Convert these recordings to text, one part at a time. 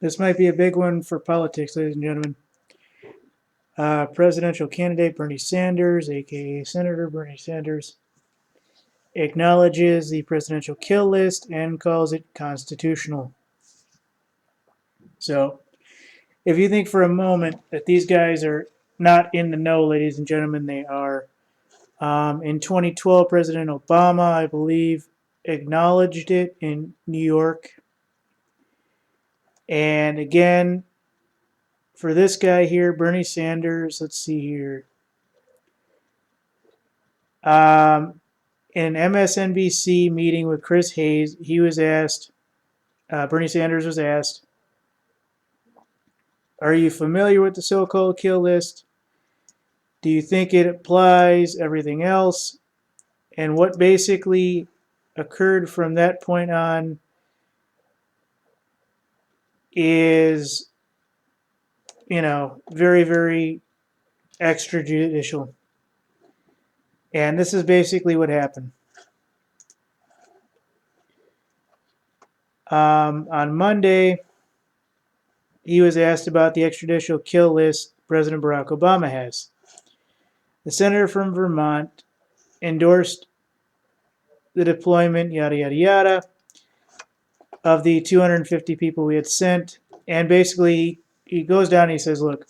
This might be a big one for politics, ladies and gentlemen. Presidential candidate Bernie Sanders, aka Senator Bernie Sanders, acknowledges the presidential kill list and calls it constitutional. So, if you think for a moment that these guys are not in the know, ladies and gentlemen, they are. In 2012, President Obama, I believe, acknowledged it in New York. And again, for this guy here, Bernie Sanders, let's see here. In an MSNBC meeting with Chris Hayes, he was asked, Bernie Sanders was asked, are you familiar with the so-called kill list? Do you think it applies everything else? And what basically occurred from that point on is, very, very extrajudicial. And this is basically what happened. On Monday, he was asked about the extrajudicial kill list President Barack Obama has. The senator from Vermont endorsed the deployment, yada, yada, yada, of the 250 people we had sent. And basically, he goes down and he says, look,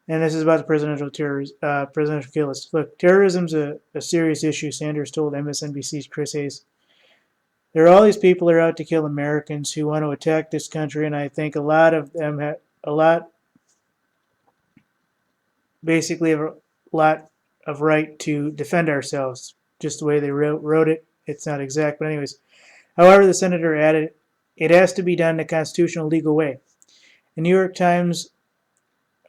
and this is about the presidential kill list. Look, terrorism's a serious issue, Sanders told MSNBC's Chris Hayes. There are all these people that are out to kill Americans who want to attack this country, and I think a lot of them have a lot of right to defend ourselves, just the way they wrote it. It's not exact, but anyways. However, the senator added, it has to be done in a constitutional legal way. The New York Times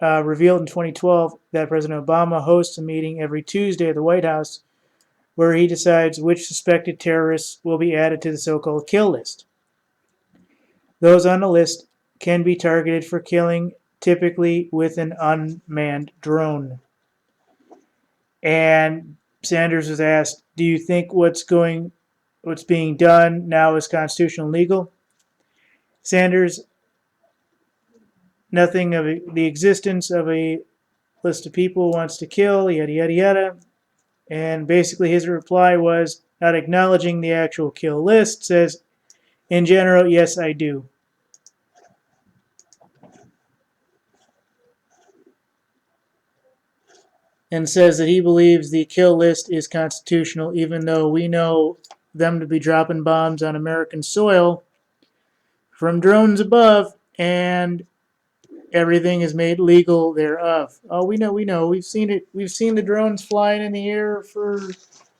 revealed in 2012 that President Obama hosts a meeting every Tuesday at the White House where he decides which suspected terrorists will be added to the so-called kill list. Those on the list can be targeted for killing, typically with an unmanned drone. And Sanders was asked, do you think what's being done now is constitutional legal? Sanders, nothing of the existence of a list of people wants to kill, yada, yada, yada. And basically his reply was, not acknowledging the actual kill list, says, in general, yes, I do. And says that he believes the kill list is constitutional, even though we know them to be dropping bombs on American soil from drones above, and everything is made legal thereof. Oh, we know. We've seen it. We've seen the drones flying in the air for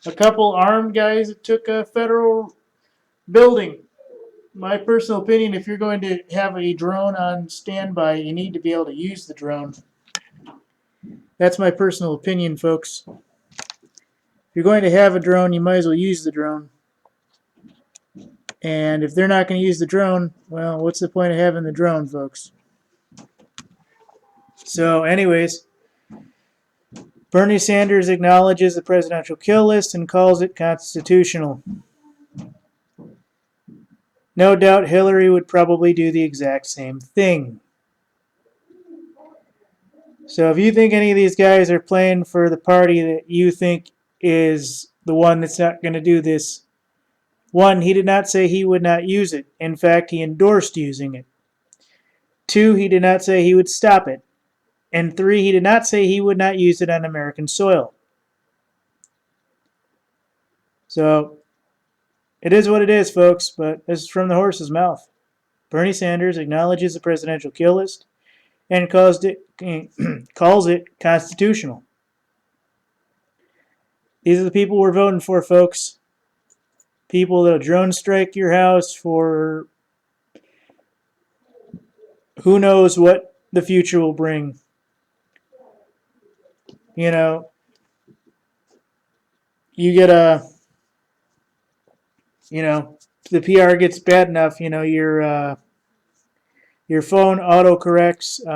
a couple armed guys that took a federal building. My personal opinion, if you're going to have a drone on standby, you need to be able to use the drone. That's my personal opinion, folks. If you're going to have a drone, you might as well use the drone. And if they're not going to use the drone, well, what's the point of having the drone, folks? So, anyways, Bernie Sanders acknowledges the presidential kill list and calls it constitutional. No doubt Hillary would probably do the exact same thing. So if you think any of these guys are playing for the party that you think is the one that's not going to do this, one, he did not say he would not use it. In fact, he endorsed using it. Two, he did not say he would stop it. And three, he did not say he would not use it on American soil. So, it is what it is, folks, but this is from the horse's mouth. Bernie Sanders acknowledges the presidential kill list and calls it constitutional. These are the people we're voting for, folks. People that'll drone strike your house for who knows what the future will bring. You know, you get the PR gets bad enough, your phone autocorrects,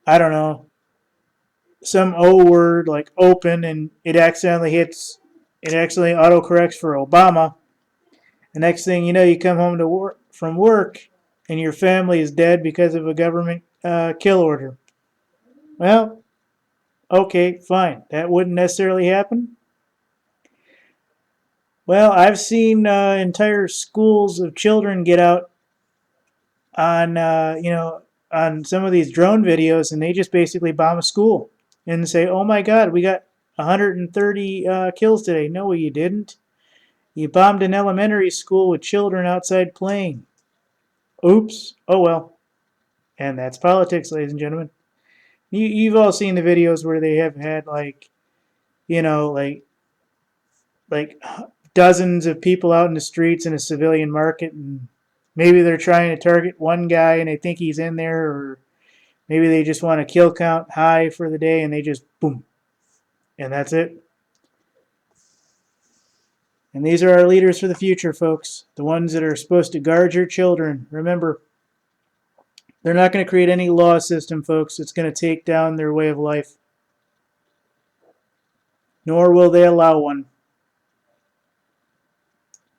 I don't know, some O word like open, and it accidentally autocorrects for Obama. The next thing you know, you come home from work and your family is dead because of a government kill order. Well, okay, fine. That wouldn't necessarily happen. Well, I've seen entire schools of children get out on on some of these drone videos, and they just basically bomb a school and say, "Oh my God, we got 130 kills today." No, you didn't. You bombed an elementary school with children outside playing. Oops. Oh well. And that's politics, ladies and gentlemen. You've all seen the videos where they have had you know, like like dozens of people out in the streets in a civilian market, and maybe they're trying to target one guy and they think he's in there, or maybe they just want a kill count high for the day and they just boom, and that's it. And these are our leaders for the future, folks. The ones that are supposed to guard your children. Remember, they're not going to create any law system, folks. It's going to take down their way of life. Nor will they allow one.